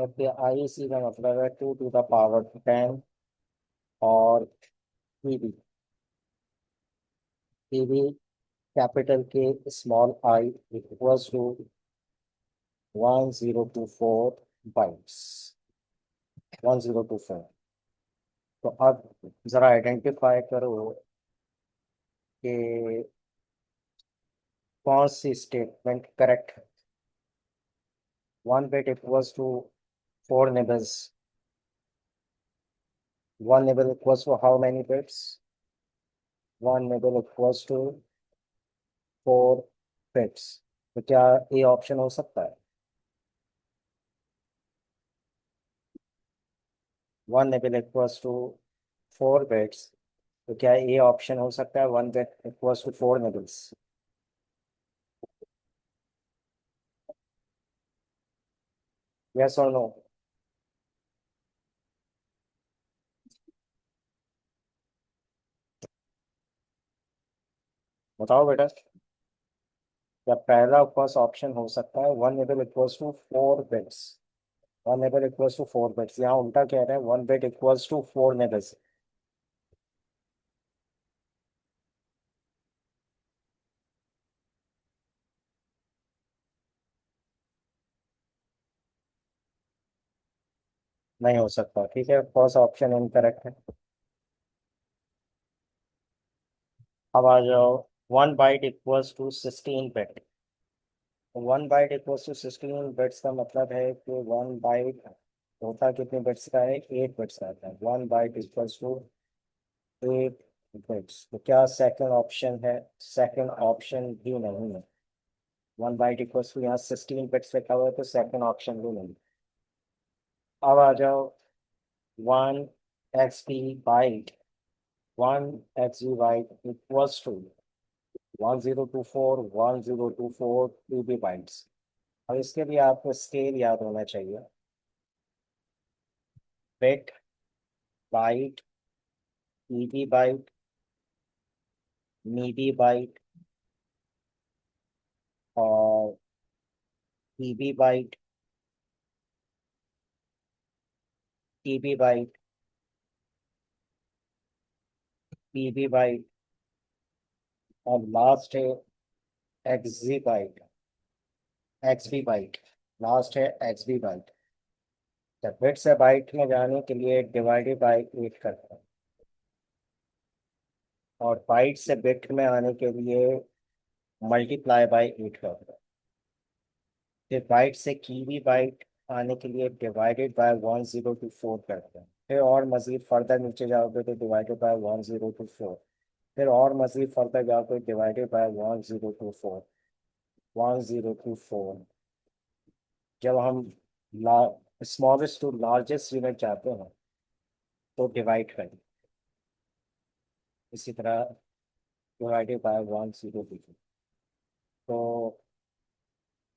जबकि आई सी का मतलब है 2 to the power 10, और पीबी, पीबी कैपिटल के small I equals to 1024 bytes, 1024। तो अब जरा आइडेंटिफाई करो कि कौन सी स्टेटमेंट करेक्ट है। 1 bit equals to 4 nibbles, 1 nibble equals to how many bits? 1 nibble equals to 4 bits। तो क्या ये ऑप्शन हो सकता है? 1 nibble equals to 4 bits, तो क्या ये ऑप्शन हो सकता है 1 bit equals to 4 nibbles? Yes और नो? बताओ बेटा, क्या पहला फर्स्ट ऑप्शन हो सकता है 1 nibble equals to 4 bits? 1 nibble equals to 4 bits, यहाँ उल्टा कह रहे हैं 1 bit equals to 4 nibbles। नहीं हो सकता, ठीक है, फर्स्ट ऑप्शन इनकरेक्ट है। अब आ जाओ, 1 byte equals to 16 bit। 1 byte equals to 16 bits का मतलब है कि 1 byte होता कितने बिट्स का है? 8 बिट्स का है। 1 byte equals to 8 बिट्स, तो क्या सेकंड ऑप्शन है? सेकंड ऑप्शन भी नहीं है। 1 byte equals to यहाँ 16 बिट्स लिखा हुआ है, तो सेकंड ऑप्शन भी नहीं। अब आ जाओ, 1 XB byte, 1 XB byte equals to 1024 अब इसके लिए आपको स्केल याद होना चाहिए। Bit, byte, EB byte, MB byte और PB byte, TB byte, PB byte और लास्ट है XB byte, XB byte. Last है एक्सबी बाइट। जब बिट से बाइट में जाने के लिए डिवाइडेड बाई 8 करते हैं, और बाइट से बिट में आने के लिए मल्टीप्लाई बाई 8 करते हैं। फिर बाइट से कीबी बाइट आने के लिए डिवाइडेड बाय 1024 करते हैं। फिर और मजीद फर्दर नीचे जाओगे तो डिवाइडेड बाय 1024। फिर और मजीद फर्दर जाओगे डिवाइडेड बाय 1024, 1024। जब हम स्मॉलेस्ट टू लार्जेस्ट यूनिट चाहते हैं तो डिवाइड करें, इसी तरह डिवाइडेड बाय 1024। तो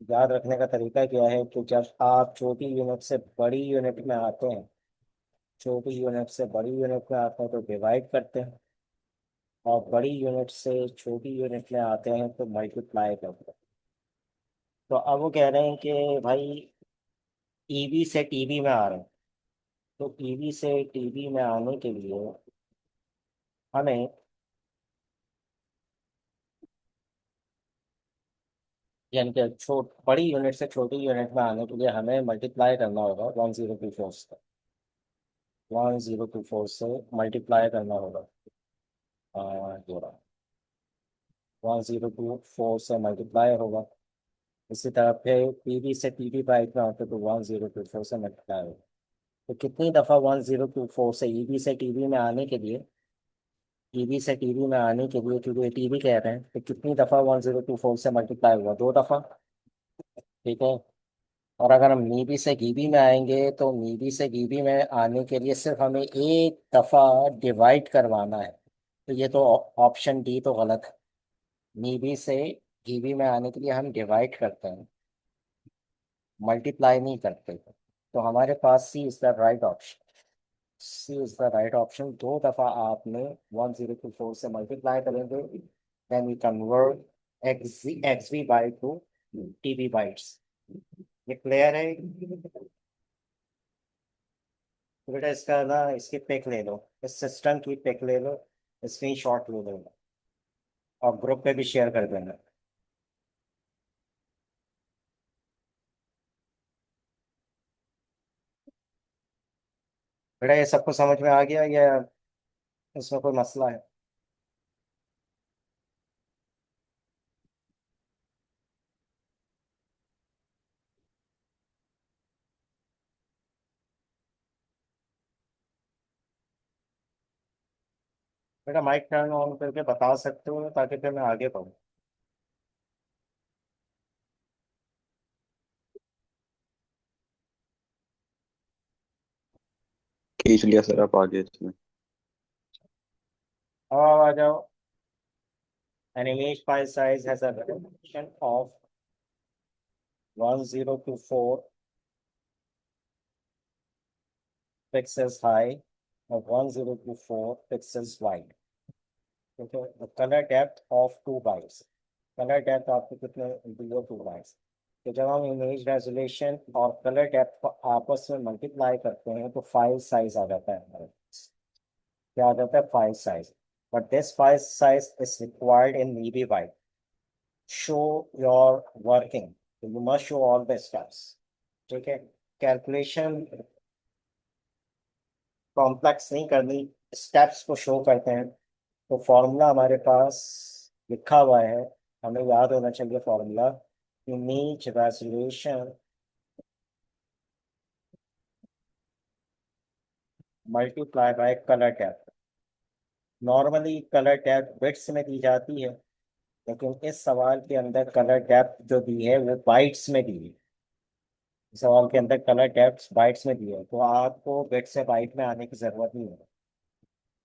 याद रखने का तरीका क्या है कि जब आप छोटी यूनिट से बड़ी यूनिट में आते हैं, छोटी यूनिट से बड़ी यूनिट में आते हैं तो डिवाइड करते हैं, और बड़ी यूनिट से छोटी यूनिट में आते हैं तो मल्टीप्लाई करते हैं। तो अब वो कह रहे हैं कि भाई ईवी से टीवी में आ रहे हैं, तो ईवी से टीवी में आने के लिए हमें यानी कि बड़ी यूनिट से छोटी यूनिट में आने के लिए हमें मल्टीप्लाई करना होगा 1024 से, 1024 से मल्टीप्लाई करना होगा। जोड़ा 1024 से मल्टीप्लाई होगा। इसी तरह फिर पीवी से पीवी बाइट में होते तो 1024 से मल्टीप्लाई होगा। तो कितनी दफ़ा 1024 से ईवी से टीवी में आने के लिए, टीवी से टीवी में आने के लिए, क्योंकि टीवी कह रहे हैं, तो कितनी दफ़ा 1024 से मल्टीप्लाई हुआ? 2 दफ़ा, ठीक है। और अगर हम मीबी से गीबी में आएंगे तो मीबी से गीबी में आने के लिए सिर्फ हमें एक दफ़ा डिवाइड करवाना है, तो ये तो ऑप्शन डी तो गलत है। मीबी से गीबी में आने के लिए हम डिवाइड करते हैं, मल्टीप्लाई नहीं करते। तो हमारे पास C is the right option. C is the right option. 2 दफ़ा आपने 1024 से मल्टीप्लाई करेंगे, then we convert x v by to TB bytes. ये क्लियर है? तो बेटा इसका ना इसकी पिक ले लो, इस सिस्टम की पिक ले लो, स्क्रीन शॉट ले लो और ग्रुप पे भी शेयर कर देना। बेटा ये सबको समझ में आ गया या इसमें कोई मसला है? बेटा माइक टर्न ऑन करके बता सकते हो ताकि फिर मैं आगे बढ़ूँ। खींच लिया सर, आप आगे इसमें। अब आ जाओ। An image file size has a resolution of 1024 pixels high or 1024 pixels wide. Okay, the color depth of 2 bytes. Colour depth आपको कितने दिए? 2 bytes। तो जब हम इमेज रेजोल्यूशन और कलर डेप्थ को आपस में मल्टीप्लाई करते हैं तो फाइल साइज आ जाता है हमारे पास। क्या आ जाता है? File size. But this file size is required in EB byte. Show your working, you must show all the steps. ठीक है, कैलकुलेशन कॉम्प्लेक्स नहीं करनी, स्टेप्स को शो करते हैं। तो फॉर्मूला हमारे पास लिखा हुआ है, हमें याद होना चाहिए formula. Image resolution multiply by colour tab. Normally colour tab bits में दी जाती है, लेकिन इस सवाल के अंदर कलर टैब जो दी है वो बाइट्स में दी है। इस सवाल के अंदर कलर टैब्स बाइट्स में दी है, तो आपको बिट से बाइट में आने की जरूरत नहीं है।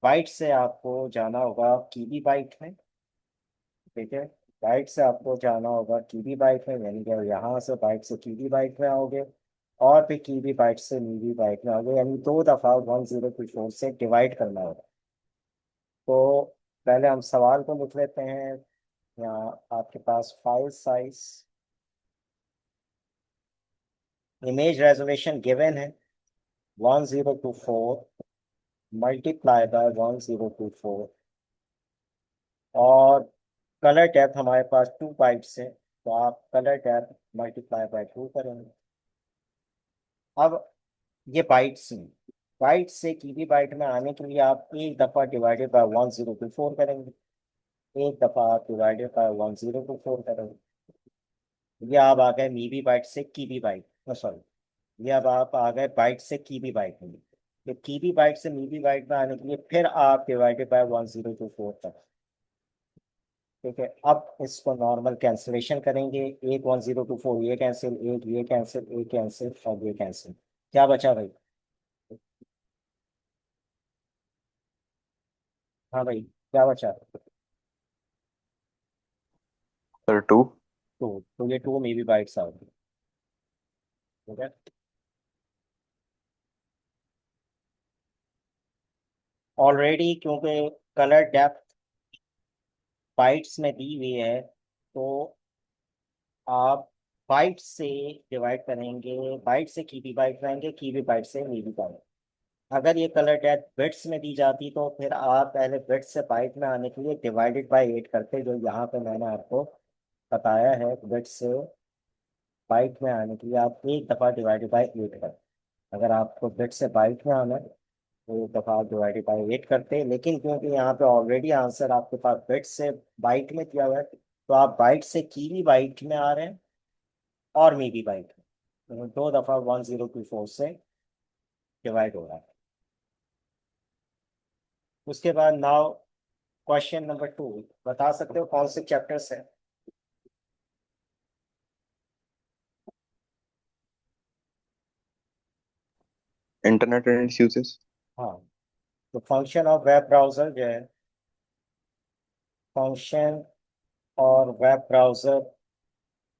बाइट से आपको जाना होगा कीबी बाइट में। ठीक है, बाइट से आपको जाना होगा कीबी बाइट में, यानी कि यहाँ से बाइट से कीबी बाइट में आओगे और फिर कीबी बाइट से मीबी बाइट में आओगे, यानी 2 दफा 1024 से डिवाइड करना होगा। तो पहले हम सवाल को लिख लेते हैं। यहाँ आपके पास file size, image resolution given है 1024 मल्टीप्लाई बाय 1024, और कलर डेप्थ हमारे पास 2 बाइट्स है, तो आप कलर डेप्थ मल्टीप्लाई बाय 2 करेंगे। अब ये बाइट्स हैं, बाइट से कीबी बाइट में आने के लिए आप एक दफा डिवाइडेड बाय 1024 करेंगे। एक दफा आप डिवाइडेड बाय 1024 करेंगे। ये आप आ गए मीबी बाइट से कीबी बाइट, सॉरी, ये अब आप आ गए बाइट से कीबी बाइट में। तो कीबी बाइट से मीबी बाइट में आने के लिए फिर आप डिवाइडेड बाय 1024 तक। ठीक है, अब इसको नॉर्मल कैंसिलेशन करेंगे। एक 1024 ये कैंसिल, एक ये कैंसिल, एक कैंसिल और ये कैंसिल। क्या बचा भाई? हाँ भाई, क्या बचा? सर 2। तो ये 2 MB आ गई। ठीक है, ऑलरेडी क्योंकि कलर डेप्थ बाइट्स में दी हुई है, तो आप बाइट से डिवाइड करेंगे, बाइट से कीबी बाइट करेंगे, कीबी बाइट से मीबी बाइट। अगर ये कलर डेप्थ बिट्स में दी जाती तो फिर आप पहले बिट्स से बाइट में आने के लिए डिवाइडेड बाय 8 करते, जो यहाँ पे मैंने आपको बताया है। बिट्स से बाइट में आने के लिए आप एक दफा डिवाइडेड बाय 8 करते। अगर आपको बिट से बाइट में आना है तो एक दफा आप डिवाइडेड बाय 8 करते हैं, लेकिन क्योंकि यहाँ पे ऑलरेडी आंसर आपके पास बिट से बाइट में दिया हुआ है, तो आप बाइट से कीबी बाइट में आ रहे हैं और मीबी बाइट में, तो 2 दफा 1024 से डिवाइड हो रहा है। उसके बाद नाउ क्वेश्चन नंबर 2, बता सकते हो कौन से चैप्टर से? Internet and it's uses. हाँ, तो फंक्शन ऑफ वेब ब्राउजर जो है, फंक्शन और वेब ब्राउजर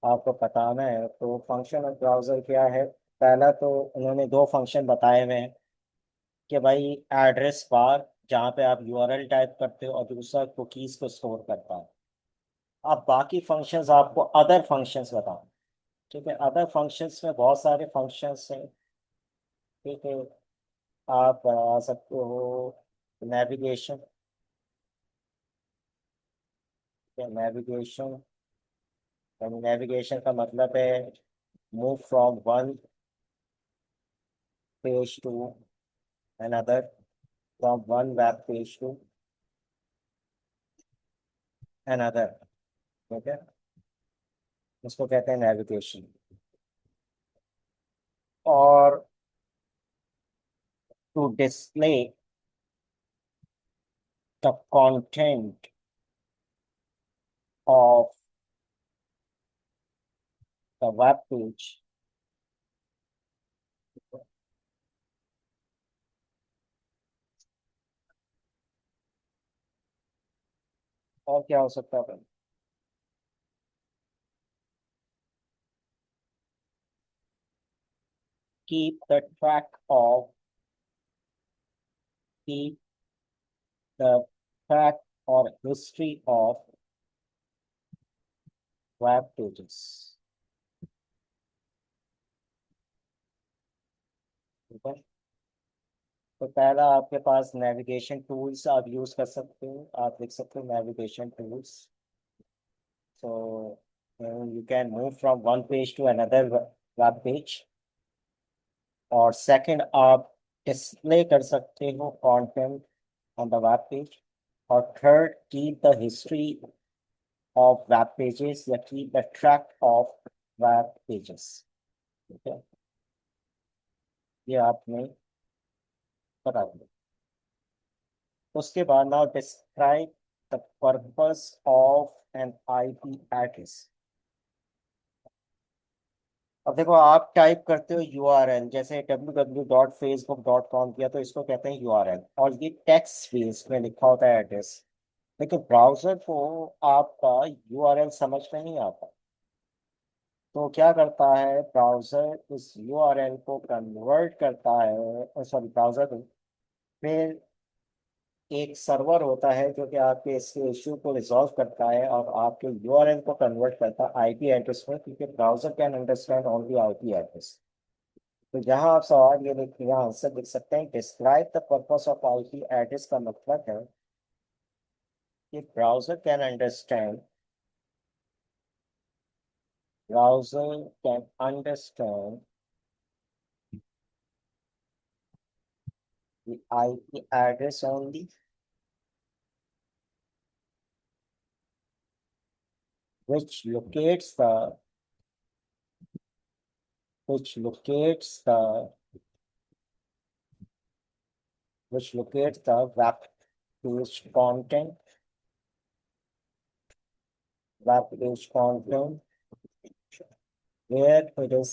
आपको बताना है। तो फंक्शन ऑफ ब्राउजर क्या है? पहला तो उन्होंने 2 फंक्शन बताए हुए हैं कि भाई एड्रेस बार, जहाँ पे आप यूआरएल टाइप करते हो, और दूसरा कुकीज को स्टोर करता है। अब बाकी फंक्शंस आपको अदर फंक्शंस बताओ। ठीक है, अदर फंक्शंस में बहुत सारे फंक्शंस हैं। ठीक है, आप बना सकते हो नेविगेशन, नेविगेशन नेविगेशन का मतलब है move from one page to another, from one web page to another. ठीक है, उसको कहते हैं नेविगेशन। और to display the content of the web page, और क्या हो सकता है? keep the track of keep the track or history of web pages। ठीक है, तो पहला आपके पास नेविगेशन टूल्स आप यूज कर सकते हो, आप लिख सकते हो navigation tools. So you can move from one page to another web page. और सेकंड, आप डिस्प्ले कर सकते हो content on the web page. और third, keep the history of web pages या keep the track of web pages. ठीक है, ये आपने बता दिया। उसके बाद now describe the purpose of an IP address. अब देखो, आप टाइप करते हो यूआरएल, जैसे www.facebook.com किया तो इसको कहते हैं यूआरएल, और ये टेक्स्ट स्पेस में लिखा होता है एड्रेस। लेकिन ब्राउजर को आपका यूआरएल समझ में नहीं आता, तो क्या करता है ब्राउजर, इस यूआरएल को कन्वर्ट करता है, सॉरी ब्राउजर फिर एक सर्वर होता है जो कि आपके इसके इश्यू को रिजॉल्व करता है और आपके यूआरएल को कन्वर्ट करता है आईपी एड्रेस में, क्योंकि browser can understand only IP address. तो यहाँ आप सवाल ये लिख, यहाँ आंसर लिख सकते हैं, describe the purpose of IP address का मतलब है कि browser can understand the IP address only which locates the which locates the which locates the web page content web page content where it is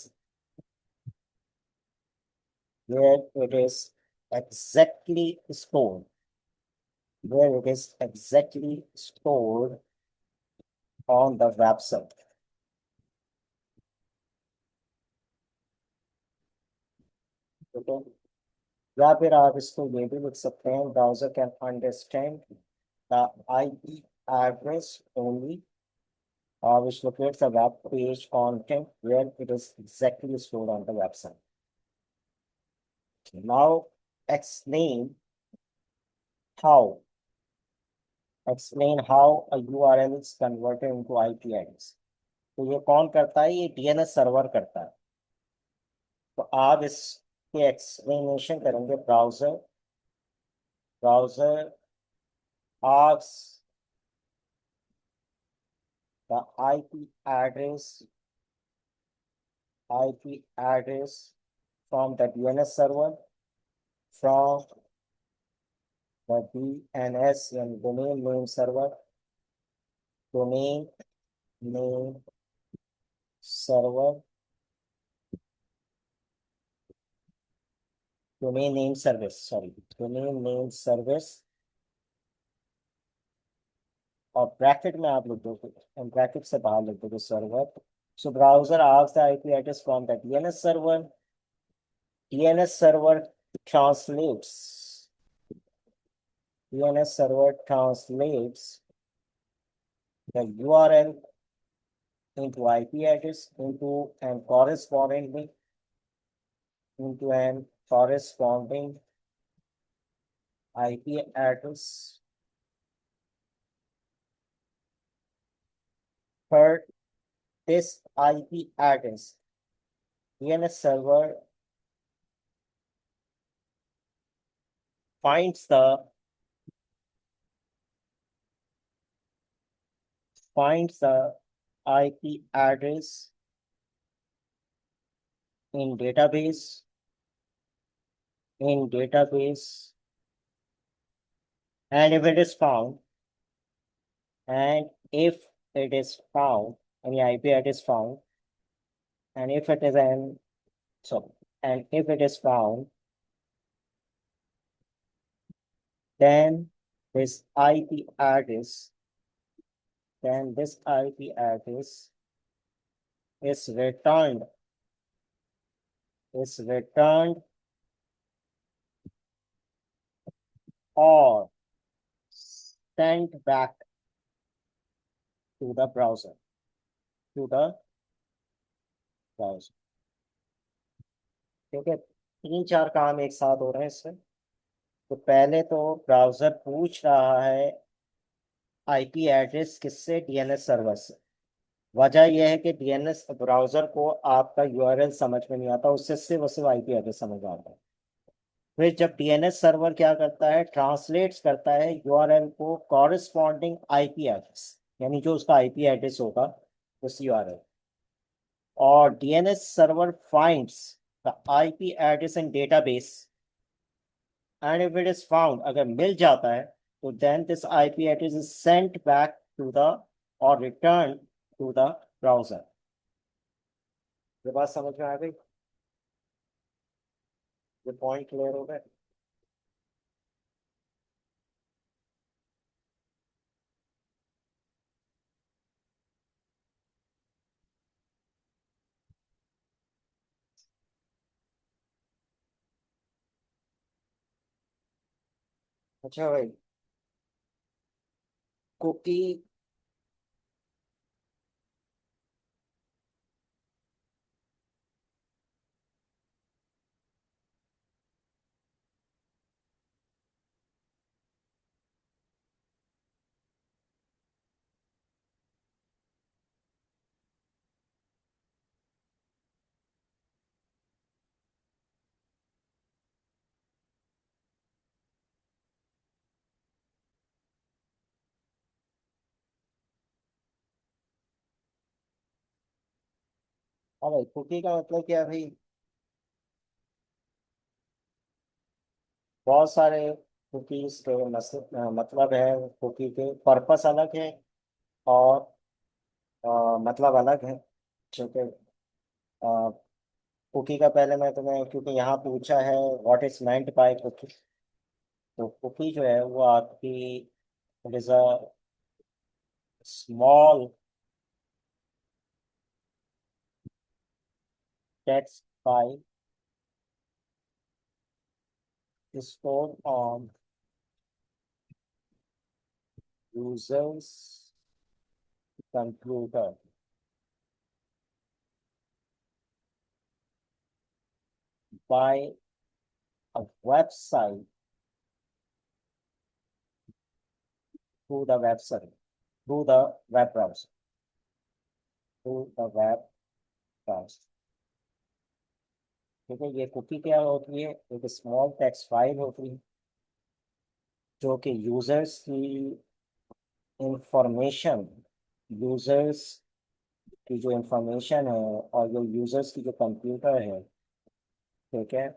where it is exactly stored where it is exactly stored on the website। ठीक है, या फिर आप इसको ये भी लिख सकते हैं, browser can understand the IP address only which locates the web page content where it is exactly stored on the website। Now explain how explain how a URL is converted into IP address। तो ये कौन करता है? ये DNS server करता है। तो आप इसके एक्सप्लेनेशन करेंगे, browser asks the IP address from the DNS server, from the DNS and domain name server, domain name server, domain name service, sorry, domain name service, और ब्रैकेट में आप लिख दोगे, ब्रैकेट से बाहर लिख दोगे server. So browser asks the IP address from the DNS server, DNS server translates DNS server translates the URL into IP address into an corresponding IP address. Third, this IP address, DNS server finds the IP address in database, and if it is found, and if it is found, any IP address found, and if it is an so and if it is found, then this IP address, is returned or sent back to the browser, to the browser. ठीक है, तीन चार काम एक साथ हो रहे हैं इससे। तो पहले तो ब्राउजर पूछ रहा है आईपी एड्रेस किससे, डीएनएस सर्वर से। वजह यह है कि डीएनएस ब्राउजर को आपका यूआरएल समझ में नहीं आता, उससे सिर्फ आईपी एड्रेस समझ आता है। फिर जब डीएनएस सर्वर क्या करता है, ट्रांसलेट्स करता है यूआरएल को कॉरेस्पॉन्डिंग आईपी एड्रेस, यानी जो उसका आईपी एड्रेस होगा उस यूआरएल, और DNS server finds the IP address in database, and if it is found, अगर मिल जाता है तो then this IP address is sent back to the और रिटर्न टू द ब्राउजर। ये बात समझ में आ गई? ये पॉइंट क्लियर हो गए? अच्छा भाई, कुकी हाँ भाई, कुकी का मतलब क्या है भाई? बहुत सारे कुकीज के मतलब है, कुकी के पर्पस अलग है और मतलब अलग है। ठीक है, कुकी का पहले मैं तुम्हें, क्योंकि यहाँ पूछा है what is meant by cookie, तो कुकी जो है वो आपकी, it is a small text file stored on user's computer by a website through the website, through the web browser, through the web browser। ठीक है, ये कुकी क्या होती है? एक स्मॉल टेक्स्ट फाइल होती है जो कि यूजर्स की इंफॉर्मेशन, यूजर्स की जो इंफॉर्मेशन है और जो यूजर्स की जो कंप्यूटर है, ठीक है,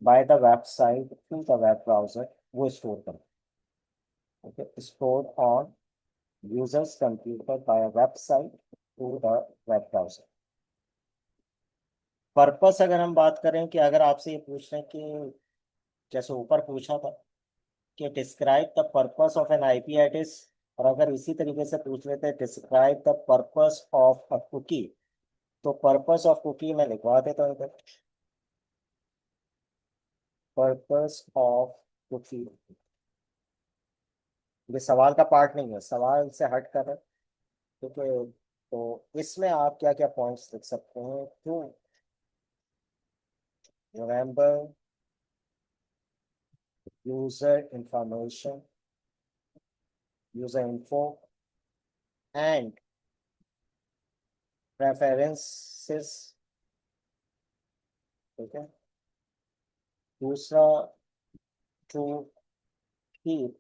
by the website through the web browser, वो स्टोर कर, okay, store on user's computer by website through the web browser. Purpose अगर हम बात करें कि अगर आपसे ये पूछ रहे हैं कि जैसे ऊपर पूछा था कि describe the purpose of an IP address, और अगर इसी तरीके से पूछ लेते हैं describe the purpose of a cookie, तो पर्पस ऑफ कुकी मैं लिखवा देता हूँ इधर, पर्पस ऑफ कुकी। ये सवाल का पार्ट नहीं है, सवाल से हट कर है, ठीक है। तो इसमें आप क्या क्या पॉइंट्स लिख सकते हैं? To remember user information, user info, and preferences. ठीक है। दूसरा, to keep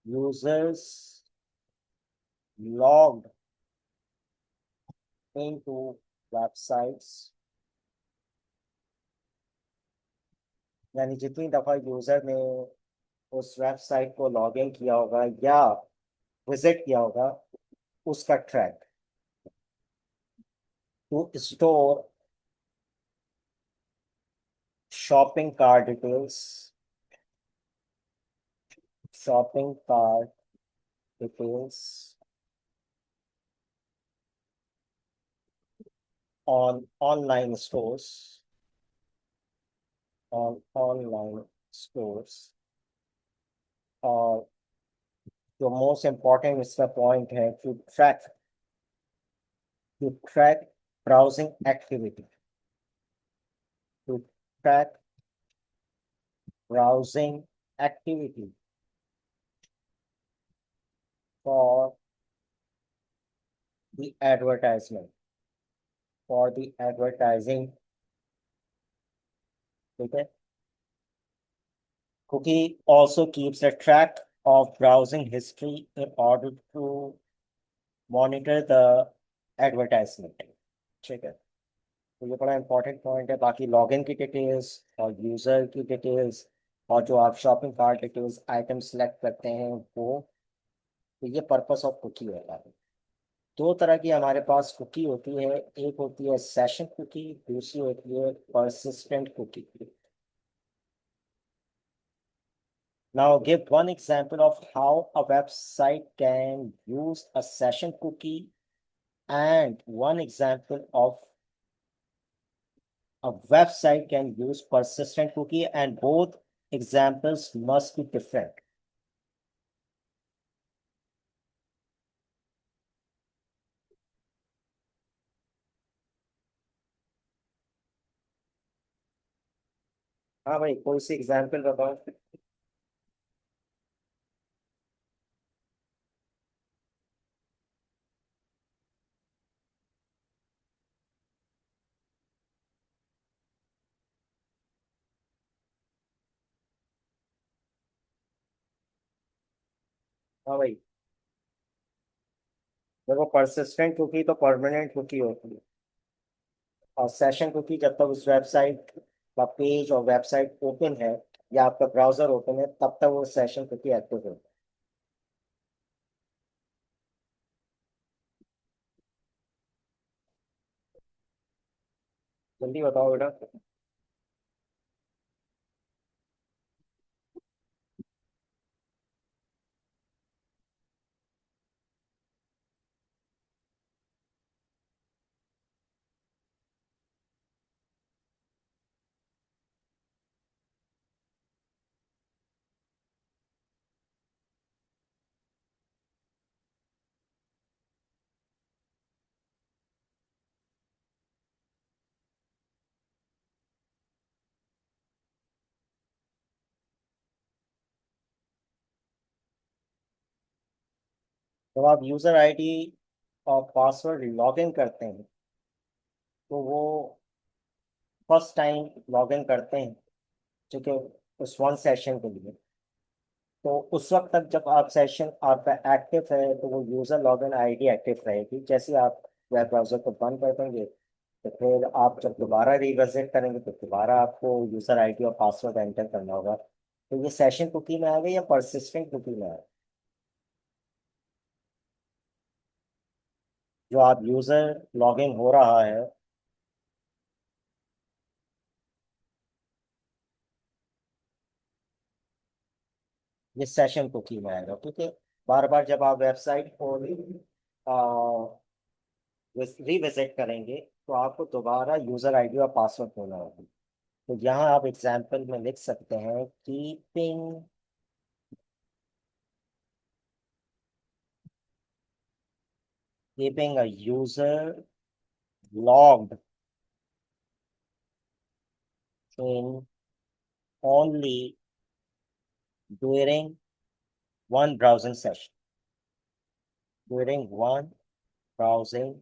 users logged into websites, यानी जितनी दफा यूजर ने उस वेबसाइट को लॉग इन किया होगा या विजिट किया होगा उसका track. To store shopping cart details, shopping cart details on online stores, on online stores, और जो मोस्ट इम्पॉर्टेंट इसका पॉइंट है, to track browsing activity, to track browsing activity for the advertisement, for the advertising। ठीक है। Cookie also keeps a track of browsing history in order to monitor the advertisement। ठीक है। तो ये बड़ा important point है। बाकी लॉगिन की डिटेल्स और यूजर की डिटेल्स और जो आप shopping cart details item select करते हैं वो, तो ये पर्पस ऑफ कुकी होता है। दो तरह की हमारे पास कुकी होती है, एक होती है सेशन कुकी, दूसरी होती है persistent cookie. Now give one example of how a website can use a session cookie and one example of a website can use persistent cookie, and both examples must be different। हाँ भाई, कोई सी example बताओ। हाँ भाई, देखो persistent cookie तो permanent cookie होती है, और सेशन कुकी जब तक उस वेबसाइट का पेज और वेबसाइट ओपन है या आपका ब्राउजर ओपन है तब तक वो सेशन कुकी एक्टिव है। जल्दी बताओ बेटा। जब आप यूजर आईडी और पासवर्ड लॉग इन करते हैं तो वो फर्स्ट टाइम लॉग इन करते हैं, ठीक है, उस वन सेशन के लिए। तो उस वक्त तक जब आप सेशन आपका एक्टिव है तो वो यूजर लॉगिन आईडी एक्टिव रहेगी। जैसे आप वेब ब्राउजर को बंद कर देंगे तो फिर आप जब दोबारा रिविजिट करेंगे तो दोबारा आपको यूजर आईडी और पासवर्ड एंटर करना होगा। तो ये सेशन कुकी में आ गई या परसिस्टेंट कुकी में आ गई? जो आप यूजर लॉगिन हो रहा है, ये सेशन कुकी में आएगा। ठीक है। बार बार जब आप वेबसाइट को रिविजिट करेंगे तो आपको दोबारा यूजर आईडी और पासवर्ड देना होगा। तो यहाँ आप एग्जाम्पल में लिख सकते हैं keeping a user logged in only during one browsing session. During one browsing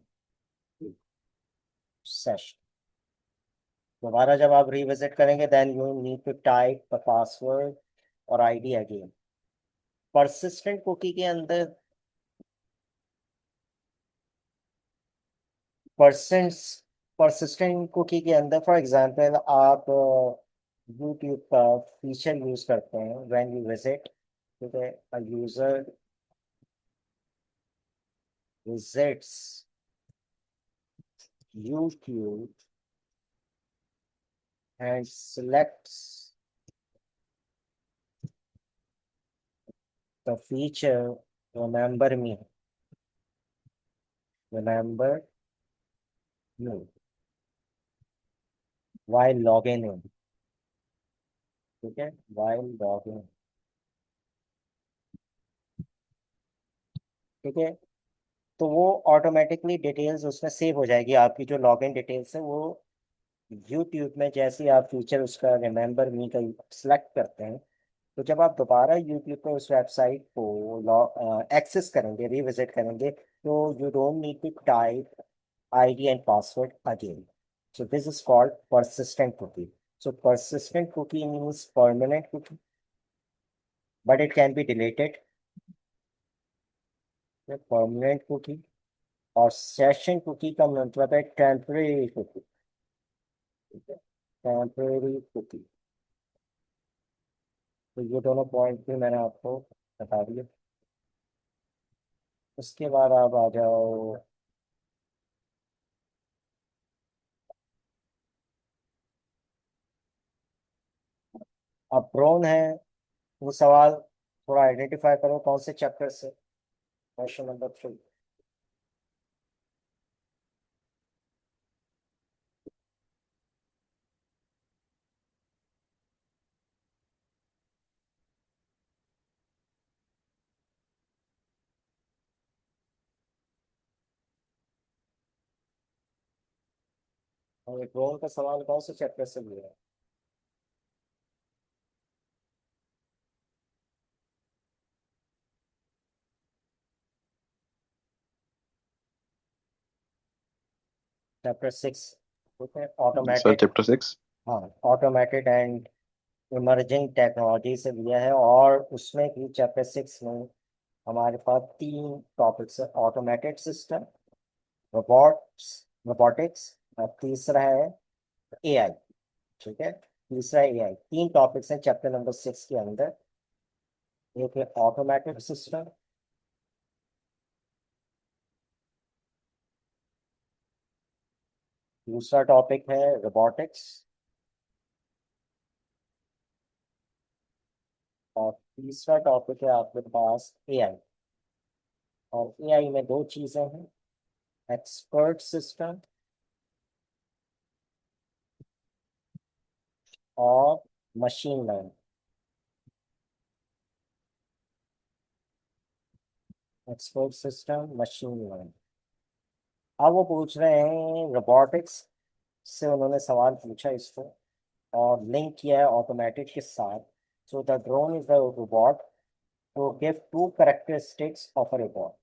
session. दोबारा जब आप रिविजिट करेंगे then you need to type the password और आईडी अगेन। परसिस्टेंट कुकी के अंदर परसिस्टेंट कुकी के अंदर फॉर एग्जांपल आप यूट्यूब का फीचर यूज करते हैं व्हेन यू विजिट, ठीक है, a user visits YouTube and selects the feature remember me, remember me while logging in, ठीक है, while logging, ठीक है। तो वो ऑटोमेटिकली डिटेल्स उसमें सेव हो जाएगी, आपकी जो लॉगिन डिटेल्स है वो यूट्यूब में जैसे ही आप फीचर उसका रिमेंबर मी का सिलेक्ट करते हैं, तो जब आप दोबारा यूट्यूब पर उस वेबसाइट को एक्सेस करेंगे, रिविजिट करेंगे, तो you don't need to type ID and password again. So this is called persistent cookie. So persistent cookie means permanent cookie, but it can be deleted. The permanent cookie और session cookie का मतलब है temporary cookie. Temporary cookie. तो ये दोनों point भी मैंने आपको बता दिए। उसके बाद आप आ जाओ अब ड्रोन है, वो सवाल थोड़ा आइडेंटिफाई करो कौन से चैप्टर से। Question number 3। और ड्रोन का सवाल कौन से चैप्टर से लिया है? चैप्टर 6, ठीक है, सर ऑटोमेटेड। चैप्टर 6। हाँ, ऑटोमेटेड एंड इमर्जिंग टेक्नोलॉजी से लिया है, और उसमें भी चैप्टर 6 में हमारे पास 3 टॉपिक्स है, ऑटोमेटेड सिस्टम, रोबोट्स, रोबोटिक्स, और तीसरा है एआई, ठीक है, तीसरा एआई। 3 टॉपिक्स हैं चैप्टर नंबर 6 के अंदर। एक है ऑटोमेटेड सिस्टम, दूसरा टॉपिक है रोबोटिक्स, और तीसरा टॉपिक है आपके पास एआई। और एआई में 2 चीजें हैं, एक्सपर्ट सिस्टम और machine learning. Expert system, machine learning. अब वो पूछ रहे हैं रोबोटिक्स से, उन्होंने सवाल पूछा इसको और लिंक किया है ऑटोमेटिक के साथ। So the drone is the robot to give 2 characteristics of a robot.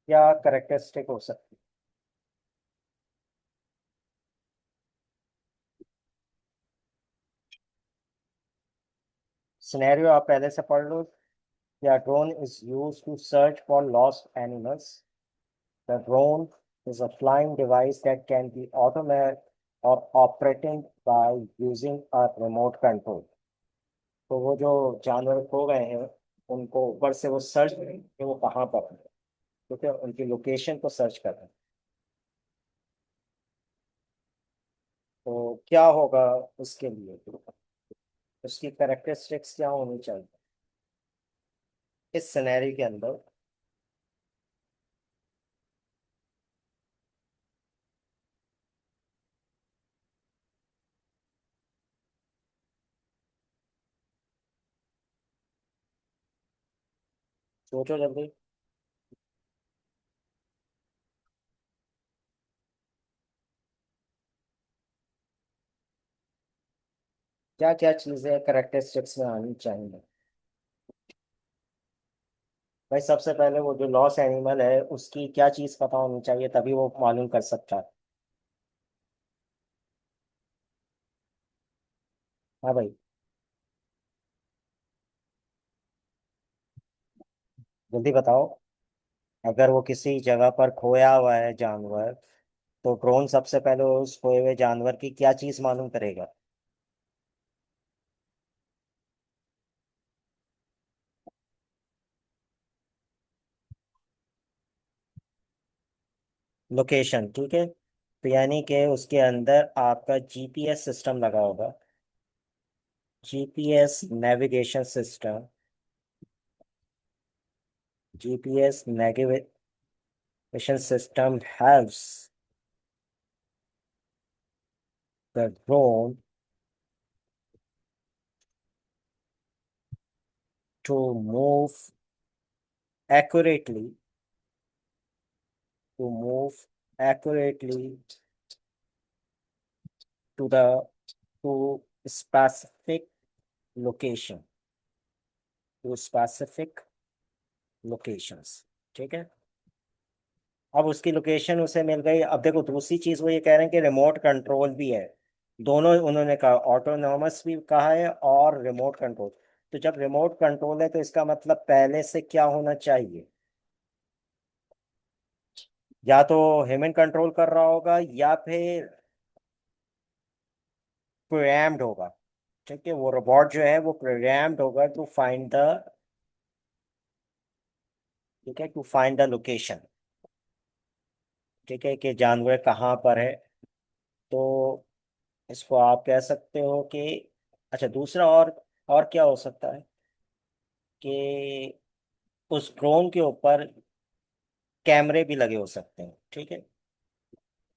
क्या कैरेक्टरिस्टिक हो सकती है? सिनेरियो आप पहले से पढ़ लो। या drone is use to search for lost animals. The drone is a flying device that can be automated or operated by using a remote control. तो वो जो जानवर खो गए हैं उनको ऊपर से वो सर्च करें कि वो कहाँ पर है, ठीक है, उनकी लोकेशन को सर्च कर रहे हैं। तो क्या होगा उसके लिए, उसकी कैरेक्टरिस्टिक्स क्या होनी चाहिए इस सिनेरियो के अंदर? सोचो जल्दी। क्या क्या चीजें करेक्टरिस्टिक्स में आनी चाहिए? भाई सबसे पहले वो जो लॉस एनिमल है उसकी क्या चीज पता होनी चाहिए, तभी वो मालूम कर सकता है। हाँ भाई, जल्दी बताओ। अगर वो किसी जगह पर खोया हुआ है जानवर, तो ड्रोन सबसे पहले उस खोए हुए जानवर की क्या चीज मालूम करेगा? लोकेशन, ठीक है। तो यानी कि उसके अंदर आपका जीपीएस सिस्टम लगा होगा। GPS navigation system. GPS navigation system helps the drone to move accurately, to move accurately to the to specific location, to specific locations, ठीक है। अब उसकी लोकेशन उसे मिल गई। अब देखो दूसरी चीज वो ये कह रहे हैं कि रिमोट कंट्रोल भी है। दोनों उन्होंने कहा, ऑटोनॉमस भी कहा है और रिमोट कंट्रोल। तो जब रिमोट कंट्रोल है तो इसका मतलब पहले से क्या होना चाहिए? या तो ह्यूमन कंट्रोल कर रहा होगा या फिर प्रोग्राम्ड होगा। ठीक है, वो रोबोट जो है वो प्रोग्राम्ड होगा टू फाइंड द, ठीक है, टू फाइंड द लोकेशन। ठीक है, कि जानवर कहाँ पर है। तो इसको आप कह सकते हो कि, अच्छा दूसरा और क्या हो सकता है कि उस ड्रोन के ऊपर कैमरे भी लगे हो सकते हैं। ठीक है,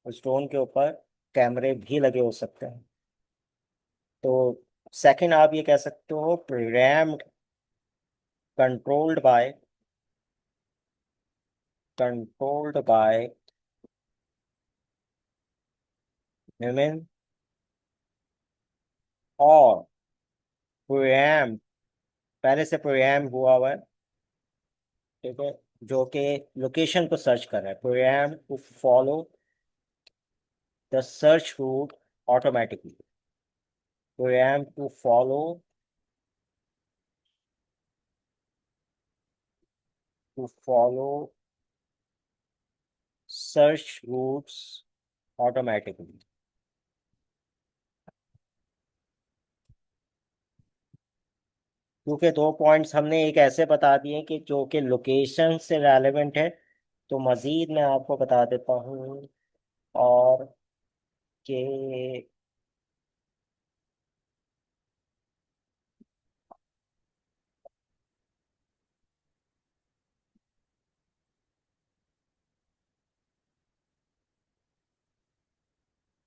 उस ड्रोन के ऊपर कैमरे भी लगे हो सकते हैं। तो सेकंड आप ये कह सकते हो programmed, controlled by, controlled by human, और प्रोग्राम, पहले से प्रोग्राम हुआ हुआ है। ठीक है, जो कि लोकेशन को सर्च कर रहा है। Program to follow the search route automatically. Program to follow, to follow search routes automatically. क्योंकि दो पॉइंट्स हमने एक ऐसे बता दिए कि जो कि लोकेशन से रेलेवेंट है। तो मजीद मैं आपको बता देता हूँ और कि